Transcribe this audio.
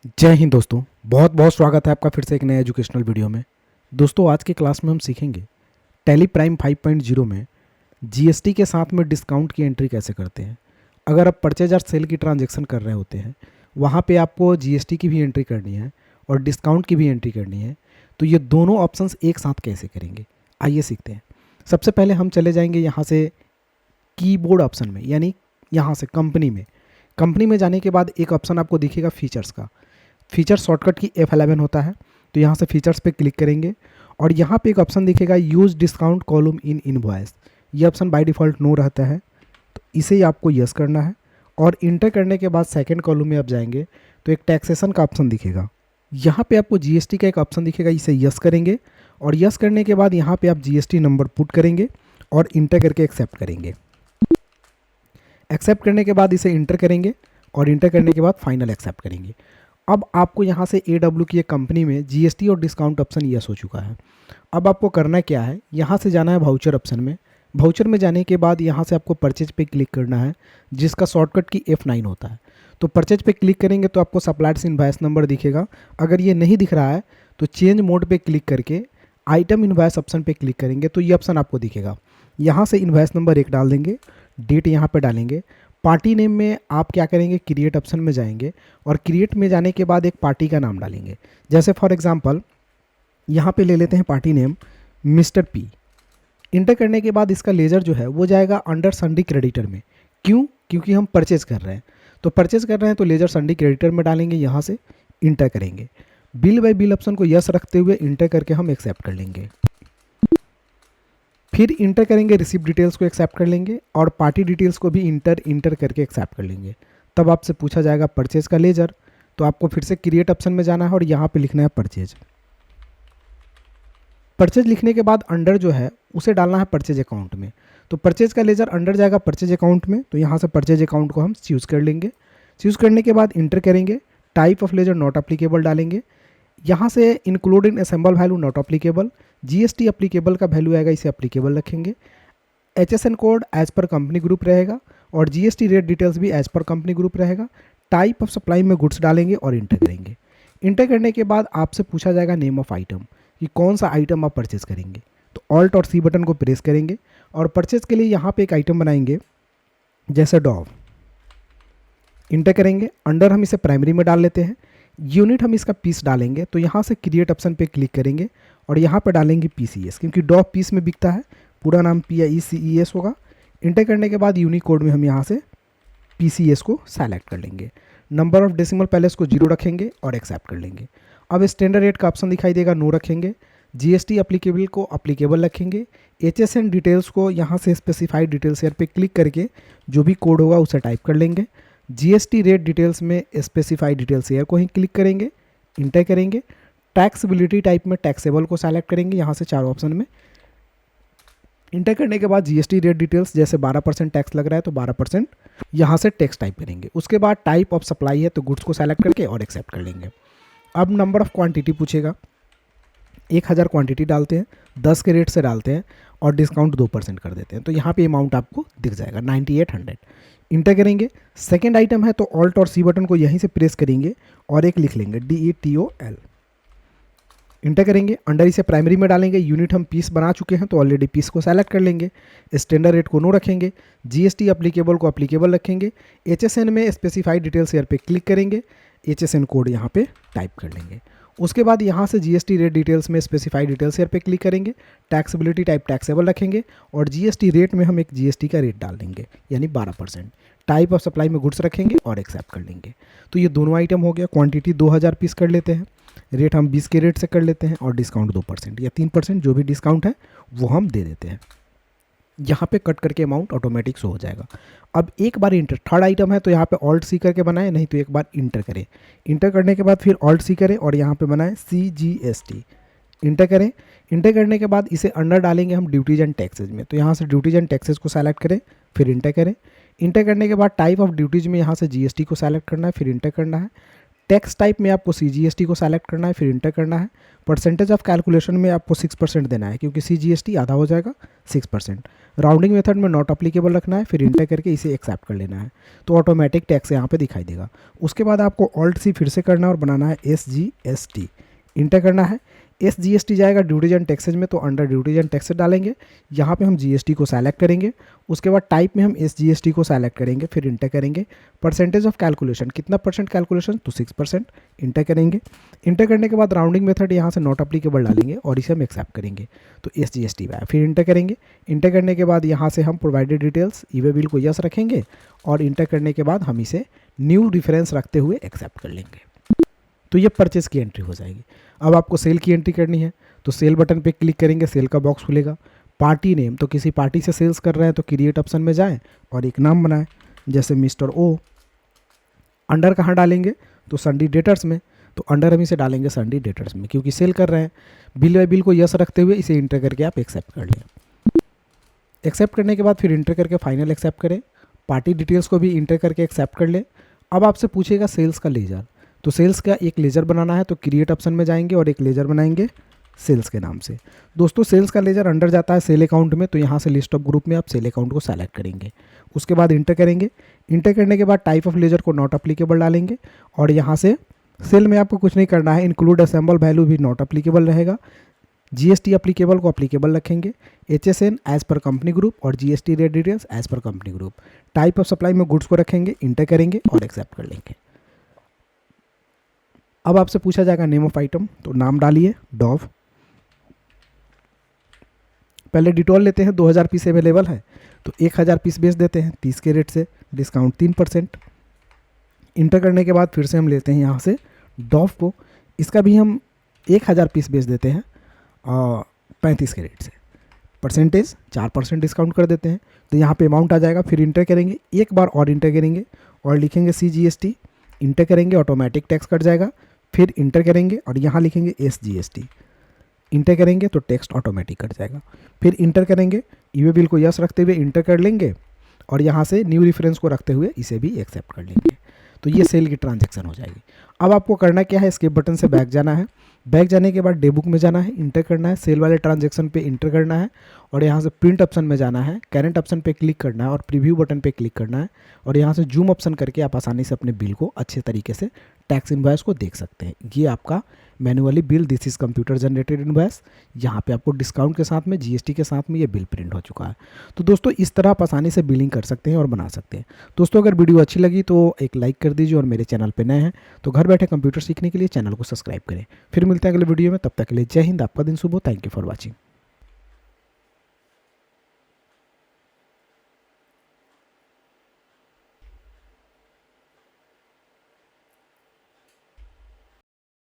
जय हिंद दोस्तों। बहुत बहुत स्वागत है आपका फिर से एक नए एजुकेशनल वीडियो में। दोस्तों आज की क्लास में हम सीखेंगे टैली प्राइम 5.0 में जीएसटी के साथ में डिस्काउंट की एंट्री कैसे करते हैं। अगर आप परचेज और सेल की ट्रांजैक्शन कर रहे होते हैं, वहाँ पे आपको जीएसटी की भी एंट्री करनी है और डिस्काउंट की भी एंट्री करनी है, तो ये दोनों ऑप्शंस एक साथ कैसे करेंगे, आइए सीखते हैं। सबसे पहले हम चले जाएंगे यहाँ से कीबोर्ड ऑप्शन में, यानी यहाँ से कंपनी में जाने के बाद एक ऑप्शन आपको दिखेगा फीचर्स का। फीचर शॉर्टकट की F11 होता है, तो यहाँ से फीचर्स पे क्लिक करेंगे और यहाँ पे एक ऑप्शन दिखेगा use discount column in invoice. ये ऑप्शन बाय डिफ़ॉल्ट नो रहता है, तो इसे ही आपको यस करना है और इंटर करने के बाद सेकंड कॉलम में आप जाएंगे तो एक टैक्सेशन का ऑप्शन दिखेगा। यहाँ पे आपको जीएसटी का एक ऑप्शन दिखेगा, इसे यस करेंगे और यस करने के बाद यहाँ पे आप जीएसटी नंबर पुट करेंगे और इंटर करके एक्सेप्ट करेंगे। एक्सेप्ट करने के बाद इसे इंटर करेंगे और इंटर करने के बाद फाइनल एक्सेप्ट करेंगे। अब आपको यहाँ से AW की एक कंपनी में जीएसटी और डिस्काउंट ऑप्शन यस हो चुका है। अब आपको करना क्या है, यहाँ से जाना है वाउचर ऑप्शन में। वाउचर में जाने के बाद यहाँ से आपको परचेज पे क्लिक करना है, जिसका शॉर्टकट की F9 होता है। तो परचेज पे क्लिक करेंगे तो आपको सप्लायर्स इनवॉइस नंबर दिखेगा। अगर ये नहीं दिख रहा है तो चेंज मोड पे क्लिक करके आइटम इनवॉइस ऑप्शन पे क्लिक करेंगे तो ये ऑप्शन आपको दिखेगा। यहाँ से इनवॉइस नंबर 1 डाल देंगे, डेट यहाँ पे डालेंगे। पार्टी नेम में आप क्या करेंगे, क्रिएट ऑप्शन में जाएंगे और क्रिएट में जाने के बाद एक पार्टी का नाम डालेंगे। जैसे फॉर एग्जांपल यहाँ पे ले लेते हैं party name mister P. Inter करने के बाद इसका लेजर जो है वो जाएगा अंडर सन्डी क्रेडिटर में। क्यों? क्योंकि हम परचेज कर रहे हैं, तो परचेज कर रहे हैं तो लेजर सन्डी क्रेडिटर में डालेंगे, यहाँ से इंटर करेंगे। बिल बाय बिल ऑप्शन को यस रखते हुए इंटर करके हम एक्सेप्ट कर लेंगे। फिर इंटर करेंगे, रिसिप्ट डिटेल्स को एक्सेप्ट कर लेंगे और पार्टी डिटेल्स को भी इंटर करके एक्सेप्ट कर लेंगे। तब आपसे पूछा जाएगा परचेज का लेजर, तो आपको फिर से क्रिएट ऑप्शन में जाना है और यहाँ पे लिखना है परचेज। परचेज लिखने के बाद अंडर जो है उसे डालना है परचेज अकाउंट में। तो परचेज का लेजर अंडर जाएगा परचेज अकाउंट में, तो यहाँ से परचेज अकाउंट को हम चूज़ कर लेंगे। चूज़ करने के बाद इंटर करेंगे, type of ledger not applicable डालेंगे। यहाँ से include in assemble value not applicable, GST applicable का वैल्यू आएगा, इसे अप्लीकेबल रखेंगे। HSN code as per company group रहेगा और जीएसटी रेट डिटेल्स भी एज पर कंपनी ग्रुप रहेगा। टाइप ऑफ सप्लाई में गुड्स डालेंगे और इंटर करेंगे। इंटर करने के बाद आपसे पूछा जाएगा नेम ऑफ आइटम, कि कौन सा आइटम आप परचेज करेंगे। तो ऑल्ट और सी बटन को प्रेस करेंगे और परचेज के लिए यहाँ पे एक आइटम बनाएंगे, जैसे डॉव। इंटर करेंगे, अंडर हम इसे प्राइमरी में डाल लेते हैं। यूनिट हम इसका पीस डालेंगे, तो यहाँ से क्रिएट ऑप्शन पे क्लिक करेंगे और यहाँ पे डालेंगे PCS, क्योंकि डॉव पीस में बिकता है। पूरा नाम PIECES होगा। इंटर करने के बाद यूनिकोड में हम यहाँ से PCS को सेलेक्ट कर लेंगे। नंबर ऑफ डेसिमल पहले इसको 0 रखेंगे और एक्सेप्ट कर लेंगे। अब स्टैंडर्ड रेट का ऑप्शन दिखाई देगा, नो रखेंगे। जीएसटी अप्लीकेबल को अप्लीकेबल रखेंगे। HSN डिटेल्स को यहाँ से स्पेसिफाइड डिटेल्स एयर पे क्लिक करके जो भी कोड होगा उसे टाइप कर लेंगे। जीएसटी रेट डिटेल्स में स्पेसिफाइड डिटेल्स एयर को ही क्लिक करेंगे, इंटर करेंगे। टैक्सेबिलिटी टाइप में टैक्सेबल को सेलेक्ट करेंगे, यहाँ से 4 ऑप्शन में। इंटर करने के बाद जीएसटी रेट डिटेल्स, जैसे 12% टैक्स लग रहा है तो 12% यहाँ से टैक्स टाइप करेंगे। उसके बाद टाइप ऑफ सप्लाई है तो गुड्स को सेलेक्ट करके और एक्सेप्ट कर लेंगे। अब नंबर ऑफ क्वांटिटी पूछेगा, 1000 क्वांटिटी डालते हैं, 10 के रेट से डालते हैं और डिस्काउंट 2% कर देते हैं, तो यहाँ पे अमाउंट आपको दिख जाएगा 9800। इंटर करेंगे। सेकेंड आइटम है तो ऑल्ट और सी बटन को यहीं से प्रेस करेंगे और एक लिख लेंगे DETOL। इंटर करेंगे, अंडर इसे प्राइमरी में डालेंगे। यूनिट हम पीस बना चुके हैं तो ऑलरेडी पीस को सेलेक्ट कर लेंगे। स्टैंडर्ड रेट को नो रखेंगे। जीएसटी अप्लीकेबल को अप्लीकेबल रखेंगे। HSN में स्पेसिफाइड डिटेल्स एयर पे क्लिक करेंगे, HSN कोड यहाँ पे टाइप कर लेंगे। उसके बाद यहाँ से जीएसटी रेट डिटेल्स में स्पेसिफाइड डिटेल्स एयर पे क्लिक करेंगे। टैक्सेबिलिटी टाइप टैक्सेबल रखेंगे और जीएसटी रेट में हम एक जीएसटी का रेट डाल देंगे, यानी 12%। टाइप ऑफ सप्लाई में गुड्स रखेंगे और एक्सेप्ट कर लेंगे। तो ये दोनों आइटम हो गया। क्वांटिटी 2000 पीस कर लेते हैं, रेट हम 20 के रेट से कर लेते हैं और डिस्काउंट 2% या 3% जो भी डिस्काउंट है वो हम दे देते हैं। यहाँ पे कट करके अमाउंट ऑटोमेटिक शो हो जाएगा। अब एक बार इंटर, थर्ड आइटम है तो यहाँ पे ऑल्ट सी करके बनाएं, नहीं तो एक बार इंटर करें। इंटर करने के बाद फिर ऑल्ट सी करें और यहाँ पे बनाएं CGST। इंटर करें। इंटर करने के बाद इसे अंडर डालेंगे हम ड्यूटीज एंड टैक्सेज में, तो यहाँ से ड्यूटीज एंड टैक्सेज को सेलेक्ट करें, फिर इंटर करें। इंटर करने के बाद टाइप ऑफ ड्यूटीज में यहाँ से GST को सेलेक्ट करना है, फिर इंटर करना है। टैक्स टाइप में आपको CGST को सेलेक्ट करना है, फिर इंटर करना है। परसेंटेज ऑफ कैलकुलेशन में आपको 6% देना है, क्योंकि CGST आधा हो जाएगा 6%। राउंडिंग मेथड में नॉट अप्लीकेबल रखना है, फिर इंटर करके इसे एक्सेप्ट कर लेना है, तो ऑटोमेटिक टैक्स यहाँ पे दिखाई देगा। उसके बाद आपको Alt+C फिर से करना है और बनाना है SGST, इंटर करना है। SGST जाएगा ड्यूटीज एंड टैक्सेज में, तो अंडर ड्यूटीज एंड टैक्सेज डालेंगे, यहाँ पे हम GST को सेलेक्ट करेंगे। उसके बाद टाइप में हम SGST को सेलेक्ट करेंगे, फिर इंटर करेंगे। परसेंटेज ऑफ कैलकुलेशन, कितना परसेंट कैलकुलेशन, तो 6%, इंटर करेंगे। इंटर करने के बाद राउंडिंग मेथड यहाँ से नॉट अप्लीकेबल डालेंगे और इसे हम एक्सेप्ट करेंगे, तो SGST आया, फिर इंटर करेंगे। इंटर करने के बाद यहाँ से हम प्रोवाइडेड डिटेल्स ई-वे बिल को यस रखेंगे और इंटर करने के बाद हम इसे न्यू रेफरेंस रखते हुए एक्सेप्ट कर लेंगे, तो ये परचेस की एंट्री हो जाएगी। अब आपको सेल की एंट्री करनी है, तो सेल बटन पे क्लिक करेंगे, सेल का बॉक्स खुलेगा। पार्टी नेम, तो किसी पार्टी से सेल्स कर रहे हैं तो क्रिएट ऑप्शन में जाएं और एक नाम बनाएं, जैसे मिस्टर ओ। अंडर कहाँ डालेंगे, तो संडी डेटर्स में, तो अंडर हम इसे डालेंगे संडी डेटर्स में, क्योंकि सेल कर रहे हैं। बिल बाय बिल को यस रखते हुए इसे इंटर करके आप एक्सेप्ट कर लें। एक्सेप्ट करने के बाद फिर इंटर करके फाइनल एक्सेप्ट करें। पार्टी डिटेल्स को भी इंटर करके एक्सेप्ट कर लें। अब आपसे पूछेगा सेल्स का लेजर, तो सेल्स का एक लेजर बनाना है, तो क्रिएट ऑप्शन में जाएंगे और एक लेजर बनाएंगे सेल्स के नाम से। दोस्तों सेल्स का लेजर अंडर जाता है सेल अकाउंट में, तो यहाँ से लिस्ट ऑफ ग्रुप में आप सेल अकाउंट को सेलेक्ट करेंगे। उसके बाद इंटर करेंगे। इंटर करने के बाद टाइप ऑफ लेजर को नॉट अप्लीकेबल डालेंगे और यहाँ से सेल में आपको कुछ नहीं करना है, इंक्लूड असेंबल वैल्यू भी नॉट अप्लीकेबल रहेगा। GST अप्लीकेबल को अप्लीकेबल रखेंगे। HSN as per company group और GST rate details as per company group. Type of supply में गुड्स को रखेंगे, इंटर करेंगे और एक्सेप्ट कर लेंगे। अब आपसे पूछा जाएगा नेम ऑफ आइटम, तो नाम डालिए डॉव। पहले डिटॉल लेते हैं, 2000 पीस अवेलेबल है, तो 1000 पीस बेच देते हैं 30 के रेट से, डिस्काउंट 3%। इंटर करने के बाद फिर से हम लेते हैं यहाँ से डॉव को, इसका भी हम 1000 पीस बेच देते हैं 35 के रेट से, परसेंटेज 4% डिस्काउंट कर देते हैं, तो यहाँ पे अमाउंट आ जाएगा। फिर इंटर करेंगे, एक बार और इंटर करेंगे और लिखेंगे CGST, इंटर करेंगे, ऑटोमेटिक टैक्स कट जाएगा। फिर इंटर करेंगे और यहाँ लिखेंगे SGST, इंटर करेंगे तो टेक्स्ट ऑटोमेटिक कट जाएगा। फिर इंटर करेंगे, ई-वे बिल को यस रखते हुए इंटर कर लेंगे और यहाँ से न्यू रेफरेंस को रखते हुए इसे भी एक्सेप्ट कर लेंगे, तो ये सेल की ट्रांजैक्शन हो जाएगी। अब आपको करना क्या है, स्किप बटन से बैक जाना है। बैक जाने के बाद डे बुक में जाना है, इंटर करना है, सेल वाले ट्रांजैक्शन पे इंटर करना है और यहाँ से प्रिंट ऑप्शन में जाना है, करेंट ऑप्शन पे क्लिक करना है और प्रीव्यू बटन पे क्लिक करना है और यहाँ से जूम ऑप्शन करके आप आसानी से अपने बिल को अच्छे तरीके से टैक्स इनवॉइस को देख सकते हैं। ये आपका manually bill, this is computer generated invoice. यहाँ पे आपको डिस्काउंट के साथ में, GST के साथ में ये बिल प्रिंट हो चुका है। तो दोस्तों इस तरह आप आसानी से बिलिंग कर सकते हैं और बना सकते हैं। दोस्तों अगर वीडियो अच्छी लगी तो एक लाइक कर दीजिए और मेरे चैनल पे नए हैं तो घर बैठे कंप्यूटर सीखने के लिए चैनल को सब्सक्राइब करें। फिर मिलते हैं अगले वीडियो में, तब तक के लिए जय हिंद, आपका दिन शुभ हो। Thank you for watching.